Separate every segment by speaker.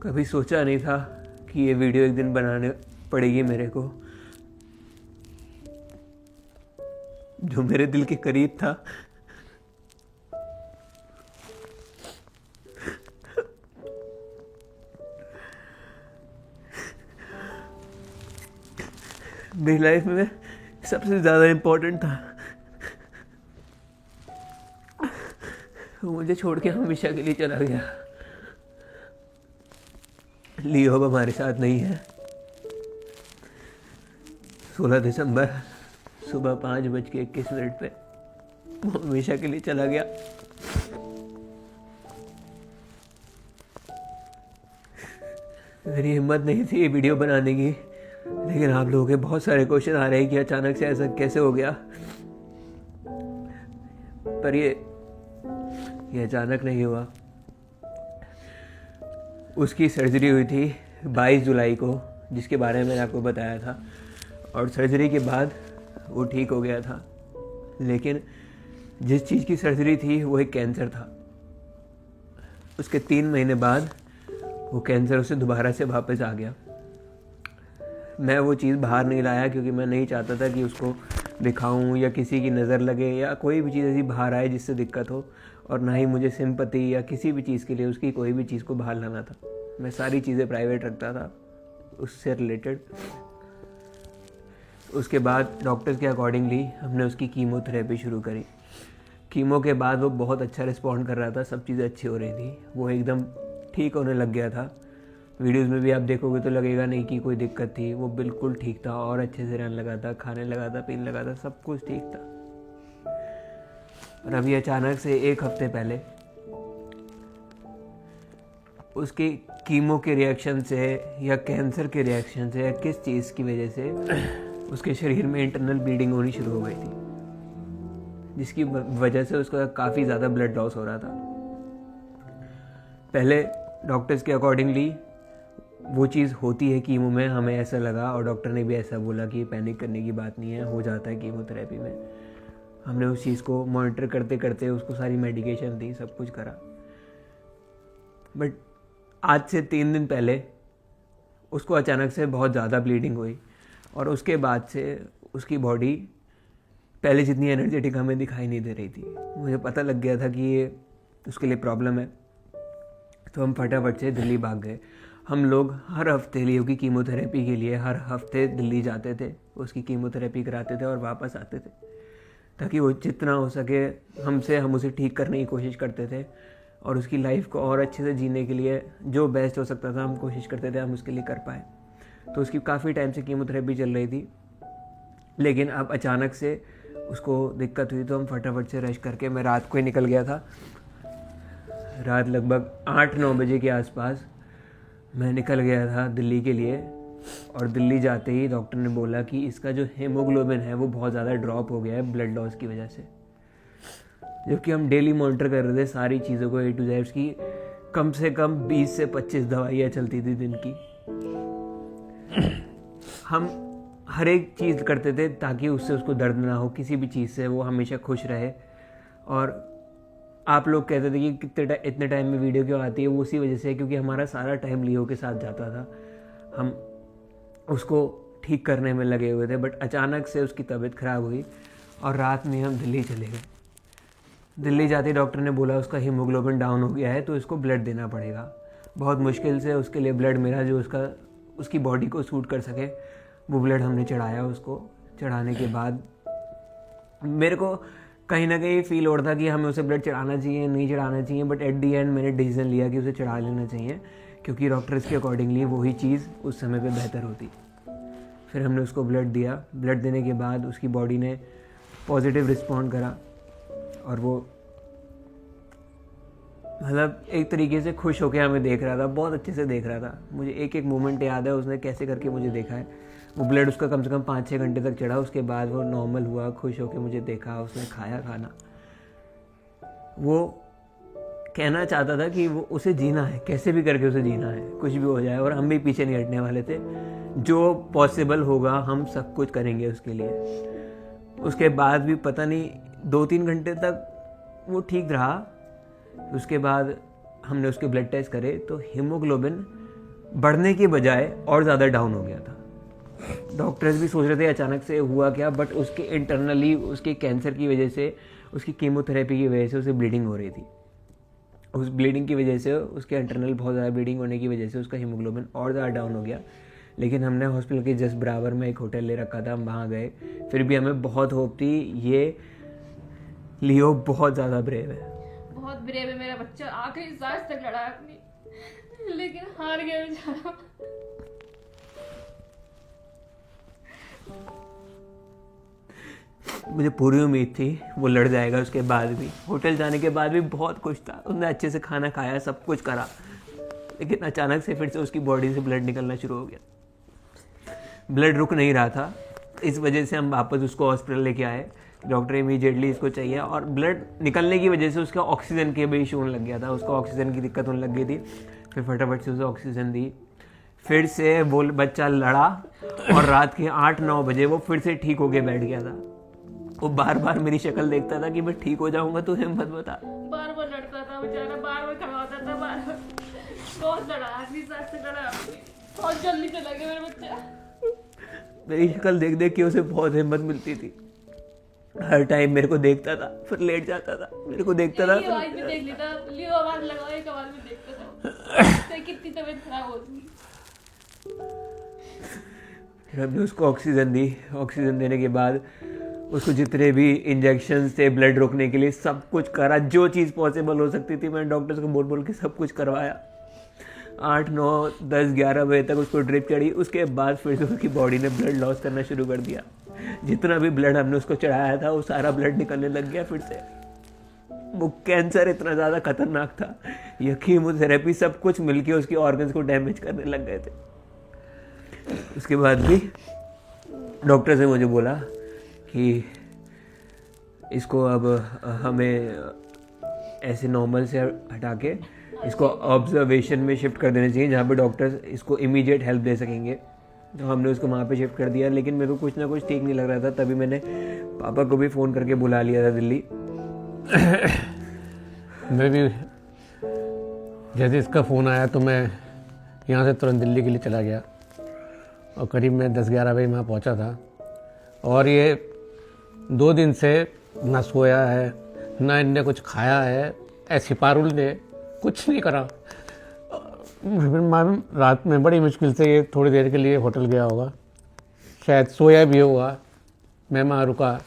Speaker 1: कभी सोचा नहीं था कि ये वीडियो एक दिन बनाने पड़ेगी मेरे को, जो मेरे दिल के करीब था। मेरी लाइफ में सबसे ज़्यादा इम्पोर्टेंट था। वो मुझे छोड़ के हमेशा के लिए चला गया। लियो अब हमारे साथ नहीं है। 16 दिसंबर सुबह 5:21 पे वो हमेशा के लिए चला गया। मेरी हिम्मत नहीं थी ये वीडियो बनाने की, लेकिन आप लोगों के बहुत सारे क्वेश्चन आ रहे हैं कि अचानक से ऐसा कैसे हो गया। पर ये अचानक नहीं हुआ। उसकी सर्जरी हुई थी 22 जुलाई को, जिसके बारे में मैंने आपको बताया था, और सर्जरी के बाद वो ठीक हो गया था। लेकिन जिस चीज़ की सर्जरी थी वो एक कैंसर था। उसके 3 महीने बाद वो कैंसर उसे दोबारा से वापस आ गया। मैं वो चीज़ बाहर नहीं लाया क्योंकि मैं नहीं चाहता था कि उसको दिखाऊं या किसी की नज़र लगे या कोई भी चीज़ ऐसी बाहर आए जिससे दिक्कत हो, और ना ही मुझे सिंपैथी या किसी भी चीज़ के लिए उसकी कोई भी चीज़ को बाहर लाना था। मैं सारी चीज़ें प्राइवेट रखता था उससे रिलेटेड। उसके बाद डॉक्टर्स के अकॉर्डिंगली हमने उसकी कीमोथेरेपी शुरू करी। कीमो के बाद वो बहुत अच्छा रिस्पॉन्ड कर रहा था, सब चीज़ें अच्छी हो रही थी, वो एकदम ठीक होने लग गया था। वीडियोस में भी आप देखोगे तो लगेगा नहीं कि कोई दिक्कत थी, वो बिल्कुल ठीक था और अच्छे से रहने लगा था, खाने लगा था, पीने लगा था, सब कुछ ठीक था। और अभी अचानक से 1 हफ्ते पहले उसकी कीमो के रिएक्शन से या कैंसर के रिएक्शन से या किस चीज़ की वजह से उसके शरीर में इंटरनल ब्लीडिंग होनी शुरू हो गई थी, जिसकी वजह से उसका काफ़ी ज़्यादा ब्लड लॉस हो रहा था। पहले डॉक्टर्स के अकॉर्डिंगली वो चीज़ होती है कीमो में, हमें ऐसा लगा, और डॉक्टर ने भी ऐसा बोला कि पैनिक करने की बात नहीं है, हो जाता है कीमोथेरेपी में। हमने उस चीज़ को मॉनिटर करते करते उसको सारी मेडिकेशन दी, सब कुछ करा। बट आज से 3 दिन पहले उसको अचानक से बहुत ज़्यादा ब्लीडिंग हुई, और उसके बाद से उसकी बॉडी पहले जितनी एनर्जेटिक हमें दिखाई नहीं दे रही थी। मुझे पता लग गया था कि ये उसके लिए प्रॉब्लम है, तो हम फटाफट से दिल्ली भाग गए। हम लोग हर हफ्ते लियो की कीमोथेरेपी के लिए हर हफ्ते दिल्ली जाते थे, उसकी कीमोथेरेपी कराते थे और वापस आते थे, ताकि वो जितना हो सके हम उसे ठीक करने की कोशिश करते थे, और उसकी लाइफ को और अच्छे से जीने के लिए जो बेस्ट हो सकता था हम कोशिश करते थे हम उसके लिए कर पाए। तो उसकी काफ़ी टाइम से कीमोथेरेपी चल रही थी, लेकिन अब अचानक से उसको दिक्कत हुई, तो हम फटाफट से रश करके, मैं रात को ही निकल गया था। रात लगभग 8-9 बजे के आसपास मैं निकल गया था दिल्ली के लिए, और दिल्ली जाते ही डॉक्टर ने बोला कि इसका जो हीमोग्लोबिन है वो बहुत ज़्यादा ड्रॉप हो गया है ब्लड लॉस की वजह से। जबकि हम डेली मॉनिटर कर रहे थे सारी चीज़ों को, A to Z की कम से कम 20 से 25 दवाइयाँ चलती थी दिन की। हम हर एक चीज़ करते थे ताकि उससे उसको दर्द ना हो, किसी भी चीज़ से वो हमेशा खुश रहे। और आप लोग कहते थे कि इतने टाइम में वीडियो क्यों आती है, वो उसी वजह से, क्योंकि हमारा सारा टाइम लियो के साथ जाता था, हम उसको ठीक करने में लगे हुए थे। बट अचानक से उसकी तबीयत ख़राब हुई और रात में हम दिल्ली चले गए। दिल्ली जाते डॉक्टर ने बोला उसका हीमोग्लोबिन डाउन हो गया है, तो इसको ब्लड देना पड़ेगा। बहुत मुश्किल से उसके लिए ब्लड मिला जो उसकी बॉडी को सूट कर सके, वो ब्लड हमने चढ़ाया। उसको चढ़ाने के बाद मेरे को कहीं ना कहीं फील हो रहा था कि हमें उसे ब्लड चढ़ाना चाहिए, नहीं चढ़ाना चाहिए, बट एट दी एंड मैंने डिसीजन लिया कि उसे चढ़ा लेना चाहिए, क्योंकि डॉक्टर्स के अकॉर्डिंगली वही चीज़ उस समय पे बेहतर होती। फिर हमने उसको ब्लड दिया। ब्लड देने के बाद उसकी बॉडी ने पॉजिटिव रिस्पॉन्ड करा, और वो मतलब एक तरीके से खुश होकर हमें देख रहा था, बहुत अच्छे से देख रहा था। मुझे एक एक मोमेंट याद है उसने कैसे करके मुझे देखा है। वो ब्लड उसका कम से कम 5-6 घंटे तक चढ़ा, उसके बाद वो नॉर्मल हुआ, खुश होकर मुझे देखा, उसने खाया खाना। वो कहना चाहता था कि वो उसे जीना है, कैसे भी करके उसे जीना है, कुछ भी हो जाए, और हम भी पीछे नहीं हटने वाले थे। जो पॉसिबल होगा हम सब कुछ करेंगे उसके लिए। उसके बाद भी पता नहीं 2-3 घंटे तक वो ठीक रहा। उसके बाद हमने उसके ब्लड टेस्ट करे तो हीमोग्लोबिन बढ़ने की बजाय और ज़्यादा डाउन हो गया था। डॉक्टर्स भी सोच रहे थे अचानक से हुआ क्या, बट उसके इंटरनली उसके कैंसर की वजह से, उसकी कीमोथेरेपी की वजह से उसे ब्लीडिंग हो रही थी। उस ब्लीडिंग की वजह से, उसके इंटरनल बहुत ज़्यादा ब्लीडिंग होने की वजह से उसका हीमोग्लोबिन और ज़्यादा डाउन हो गया। लेकिन हमने हॉस्पिटल के जस्ट बराबर में एक होटल ले रखा था, हम वहाँ गए। फिर भी हमें बहुत होप थी। ये लियो बहुत ज़्यादा ब्रेव है,
Speaker 2: बहुत ब्रेव है मेरा बच्चा, आखिरी सांस तक लड़ा अपनी, लेकिन हार गया बेचारा।
Speaker 1: मुझे पूरी उम्मीद थी वो लड़ जाएगा। उसके बाद भी, होटल जाने के बाद भी बहुत कुछ था, उसने अच्छे से खाना खाया, सब कुछ करा, लेकिन अचानक से फिर से उसकी बॉडी से ब्लड निकलना शुरू हो गया। ब्लड रुक नहीं रहा था। इस वजह से हम वापस उसको हॉस्पिटल लेके आए। डॉक्टर इमीडिएटली इसको चाहिए, और ब्लड निकलने की वजह से उसका ऑक्सीजन के भी इशू होने लग गया था, उसको ऑक्सीजन की दिक्कत होने लग गई थी। फिर फटाफट से उसे ऑक्सीजन दी। फिर से वो बच्चा लड़ा, और रात के 8-9 बजे वो फिर से ठीक होके बैठ गया था। वो बार बार मेरी शक्ल देखता था कि मैं ठीक हो जाऊंगा, तू हिम्मत बता।
Speaker 2: बार बार लड़ता था बेचारा, बार बार खड़ा होता था, बार बार बहुत लड़ा, आखिरी सांस तक लड़ा, बहुत जल्दी चला गया मेरा बच्चा।
Speaker 1: मेरी शक्ल देख देख के उसे बहुत हिम्मत मिलती थी। हर टाइम मेरे को देखता था, फिर लेट जाता था, मेरे को देखता था।
Speaker 2: आवाज भी देख लेता, लियो आवाज लगाओ, एक आवाज में देखता था तो कितनी तबीयत खराब होती।
Speaker 1: फिर हमने उसको ऑक्सीजन दी। ऑक्सीजन देने के बाद उसको जितने भी इंजेक्शन्स थे ब्लड रोकने के लिए, सब कुछ करा, जो चीज़ पॉसिबल हो सकती थी मैंने डॉक्टर्स को बोल बोल के सब कुछ करवाया। 8, 9, 10, 11 बजे तक उसको ड्रिप चढ़ी। उसके बाद फिर से उसकी बॉडी ने ब्लड लॉस करना शुरू कर दिया। जितना भी ब्लड हमने उसको चढ़ाया था वो सारा ब्लड निकलने लग गया फिर से। वो कैंसर इतना ज़्यादा खतरनाक था, ये कीमोथेरेपी सब कुछ मिलके उसकी ऑर्गन्स को डैमेज करने लग गए थे। उसके बाद भी डॉक्टर ने मुझे बोला कि इसको अब हमें ऐसे नॉर्मल से हटा के इसको ऑब्जर्वेशन में शिफ्ट कर देना चाहिए, जहाँ पे डॉक्टर्स इसको इमीडिएट हेल्प दे सकेंगे। तो हमने उसको वहाँ पे शिफ्ट कर दिया। लेकिन मेरे को कुछ ना कुछ ठीक नहीं लग रहा था, तभी मैंने पापा को भी फ़ोन करके बुला लिया था दिल्ली।
Speaker 3: मैं भी जैसे इसका फ़ोन आया तो मैं यहाँ से तुरंत दिल्ली के लिए चला गया, और करीब मैं 10-11 बजे वहाँ पहुँचा था। और ये 2 दिन से ना सोया है, ना इनने कुछ खाया है, ऐसी पारुल ने कुछ नहीं करा। मैं रात में बड़ी मुश्किल से ये थोड़ी देर के लिए होटल गया होगा, शायद सोया भी होगा। मैं वहाँ रुका,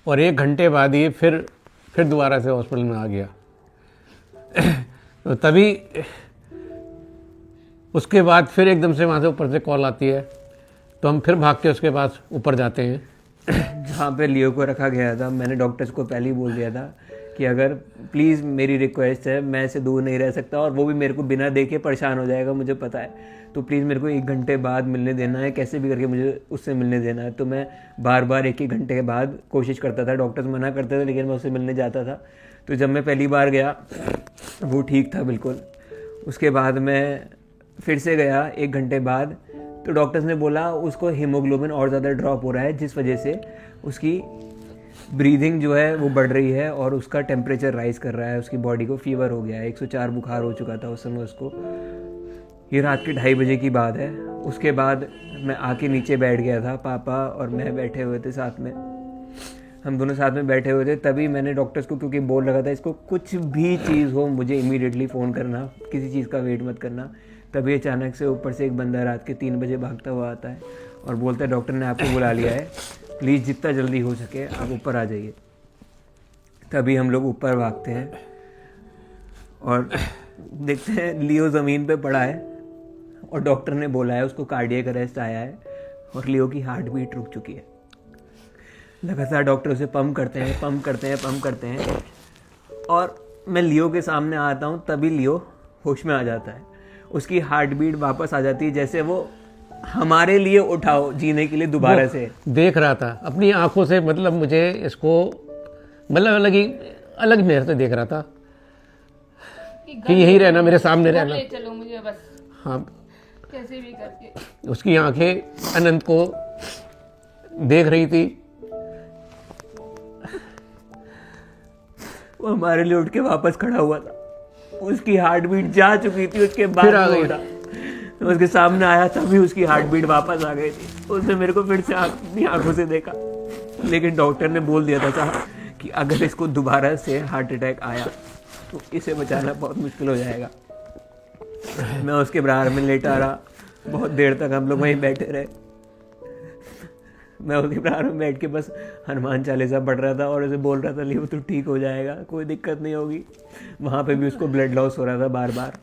Speaker 3: और 1 घंटे बाद ये फिर दोबारा से हॉस्पिटल में आ गया। तो तभी उसके बाद फिर एकदम से वहाँ से ऊपर से कॉल आती है, तो हम फिर भाग के उसके पास ऊपर जाते हैं।
Speaker 1: जहाँ पे लियो को रखा गया था, मैंने डॉक्टर्स को पहले ही बोल दिया था कि अगर प्लीज़ मेरी रिक्वेस्ट है, मैं इससे दूर नहीं रह सकता, और वो भी मेरे को बिना देखे परेशान हो जाएगा, मुझे पता है। तो प्लीज़ मेरे को 1 घंटे बाद मिलने देना है, कैसे भी करके मुझे उससे मिलने देना है। तो मैं बार बार 1-1 घंटे के बाद कोशिश करता था। डॉक्टर्स मना करते थे, लेकिन मैं उससे मिलने जाता था। तो जब मैं पहली बार गया वो ठीक था बिल्कुल। उसके बाद मैं फिर से गया 1 घंटे बाद, तो डॉक्टर्स ने बोला उसको हीमोग्लोबिन और ज़्यादा ड्रॉप हो रहा है, जिस वजह से उसकी ब्रीदिंग जो है वो बढ़ रही है और उसका टेम्परेचर राइज कर रहा है, उसकी बॉडी को फीवर हो गया है। 104 बुखार हो चुका था उस समय उसको। ये रात के 2:30 बजे की बात है। उसके बाद मैं आके नीचे बैठ गया था, पापा और मैं बैठे हुए थे साथ में, हम दोनों साथ में बैठे हुए थे। तभी मैंने डॉक्टर्स को, क्योंकि बोल रखा था इसको कुछ भी चीज़ हो मुझे इमीडिएटली फ़ोन करना, किसी चीज़ का वेट मत करना। तभी अचानक से ऊपर से एक बंदा रात के 3 बजे भागता हुआ आता है और बोलता है डॉक्टर ने आपको बुला लिया है, प्लीज़ जितना जल्दी हो सके आप ऊपर आ जाइए। तभी हम लोग ऊपर भागते हैं और देखते हैं लियो ज़मीन पे पड़ा है, और डॉक्टर ने बोला है उसको कार्डियक अरेस्ट आया है और लियो की हार्ट बीट रुक चुकी है। लगातार डॉक्टर उसे पंप करते हैं, और मैं लियो के सामने आता हूँ, तभी लियो होश में आ जाता है। उसकी हार्ट बीट वापस आ जाती है, जैसे वो हमारे लिए उठाओ जीने के लिए दोबारा से
Speaker 3: देख रहा था अपनी आंखों से। मतलब मुझे इसको मतलब अलग नहर से देख रहा था कि यही रहना, मेरे सामने रहना,
Speaker 2: चलो मुझे बस,
Speaker 3: हाँ,
Speaker 2: कैसे भी करके।
Speaker 3: उसकी आंखें अनंत को देख रही थी।
Speaker 1: वो हमारे लिए उठ के वापस खड़ा हुआ था, उसकी हार्ट बीट जा चुकी थी, उसके बाद
Speaker 3: फिर आ
Speaker 1: वो
Speaker 3: गई।
Speaker 1: उठा। तो उसके सामने आया तभी उसकी हार्ट बीट वापस आ गई थी। उसने मेरे को फिर से अपनी आंखों से देखा, लेकिन डॉक्टर ने बोल दिया था साहब कि अगर इसको दोबारा से हार्ट अटैक आया तो इसे बचाना बहुत मुश्किल हो जाएगा। मैं उसके बराबर में लेटा रहा, बहुत देर तक हम लोग वहीं बैठे रहे। मैं उसके बराबर में बैठ के बस हनुमान चालीसा पढ़ रहा था और उसे बोल रहा था लियो तू ठीक हो जाएगा, कोई दिक्कत नहीं होगी। वहाँ पे भी उसको ब्लड लॉस हो रहा था बार बार।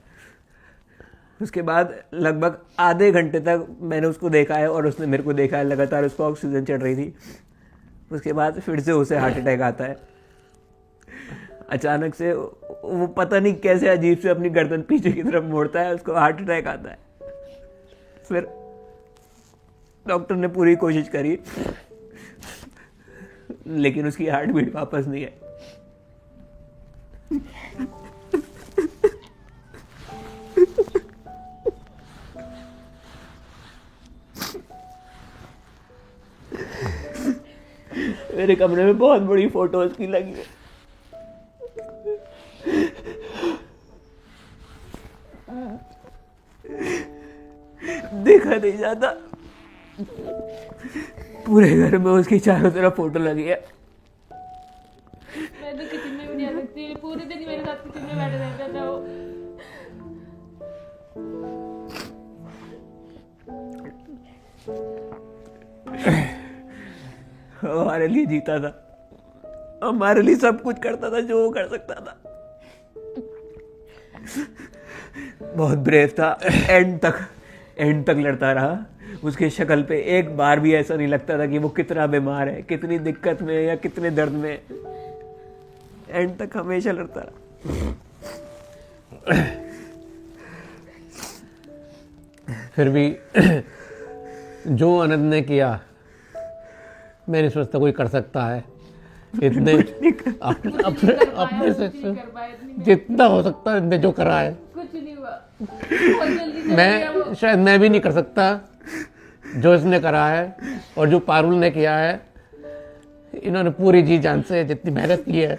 Speaker 1: उसके बाद लगभग आधे घंटे तक मैंने उसको देखा है और उसने मेरे को देखा है, लगातार उसको ऑक्सीजन चढ़ रही थी। उसके बाद फिर से उसे हार्ट अटैक आता है। अचानक से वो पता नहीं कैसे अजीब से अपनी गर्दन पीछे की तरफ मोड़ता है, उसको हार्ट अटैक आता है। फिर डॉक्टर ने पूरी कोशिश करी, लेकिन उसकी हार्ट बीट वापस नहीं है। मेरे कमरे में बहुत बड़ी फोटोज की लगी है। देखा नहीं जाता, पूरे घर में उसकी चारों तरफ फोटो लगी है।
Speaker 2: मैं तो किचन में भी नहीं आ सकती, पूरे दिन मेरे साथ किचन में बैठे रहता था वो।
Speaker 1: हमारे लिए जीता था, हमारे लिए सब कुछ करता था जो वो कर सकता था। बहुत ब्रेव था, एंड तक लड़ता रहा। उसकी शक्ल पे एक बार भी ऐसा नहीं लगता था कि वो कितना बीमार है, कितनी दिक्कत में है या कितने दर्द में है। एंड तक हमेशा लड़ता रहा।
Speaker 3: फिर भी जो आनंद ने किया मैं नहीं सोचता कोई कर सकता है। इतने अपने से जितना हो सकता है इतने जो करा है,
Speaker 2: कुछ नहीं हुआ, बहुत जल्दी चला गया वो।
Speaker 3: शायद मैं भी नहीं कर सकता जो इसने करा है और जो पारुल ने किया है। इन्होंने पूरी जी जान से जितनी मेहनत की है,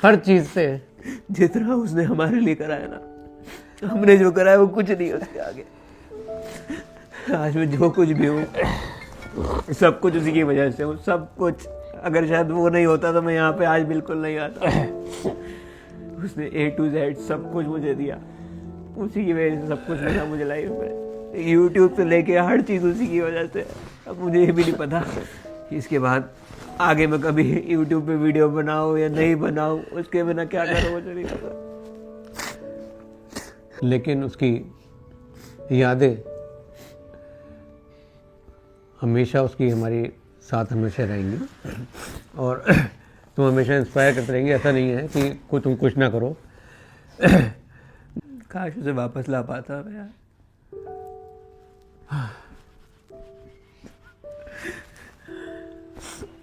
Speaker 3: हर चीज से,
Speaker 1: जितना उसने हमारे लिए करा है ना, हमने जो करा है वो कुछ नहीं है उसके आगे। आज मैं जो कुछ भी हूँ सब कुछ उसी की वजह से हूँ, सब कुछ। अगर शायद वो नहीं होता तो मैं यहाँ पे आज बिल्कुल नहीं आता। उसने A to Z सब कुछ मुझे दिया, उसी की वजह से सब कुछ मिला मुझे लाइफ में। YouTube से लेके हर चीज़ उसी की वजह से। अब मुझे ये भी नहीं पता कि इसके बाद आगे मैं कभी YouTube पे वीडियो बनाऊँ या नहीं बनाऊँ, उसके बिना क्या करूँ मुझे नहीं पता।
Speaker 3: लेकिन उसकी यादें हमेशा उसकी हमारी साथ हमेशा रहेंगी और तुम हमेशा इंस्पायर करते रहेंगे। ऐसा नहीं है कि तुम कुछ ना करो।
Speaker 1: काश उसे वापस ला पाता मैं यार।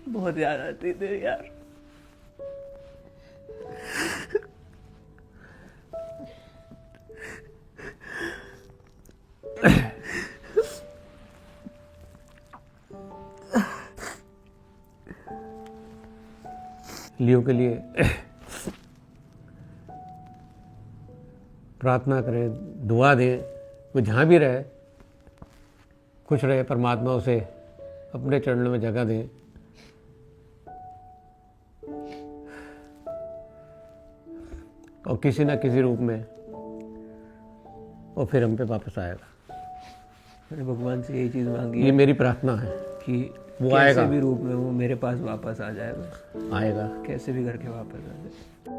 Speaker 1: बहुत याद आती थी यार।
Speaker 3: लियो के लिए प्रार्थना करें, दुआ दें, वो जहाँ भी रहे खुश रहे। परमात्मा उसे अपने चरणों में जगह दें। और किसी ना किसी रूप में वो फिर हम पे वापस आएगा।
Speaker 1: मैंने भगवान से यही चीज़ मांगी
Speaker 3: ये
Speaker 1: है
Speaker 3: मेरी प्रार्थना है
Speaker 1: कि
Speaker 3: वो
Speaker 1: कैसे
Speaker 3: आएगा।
Speaker 1: भी रूप में वो मेरे पास वापस आ जाएगा,
Speaker 3: आएगा।
Speaker 1: कैसे भी करके वापस आ जाए।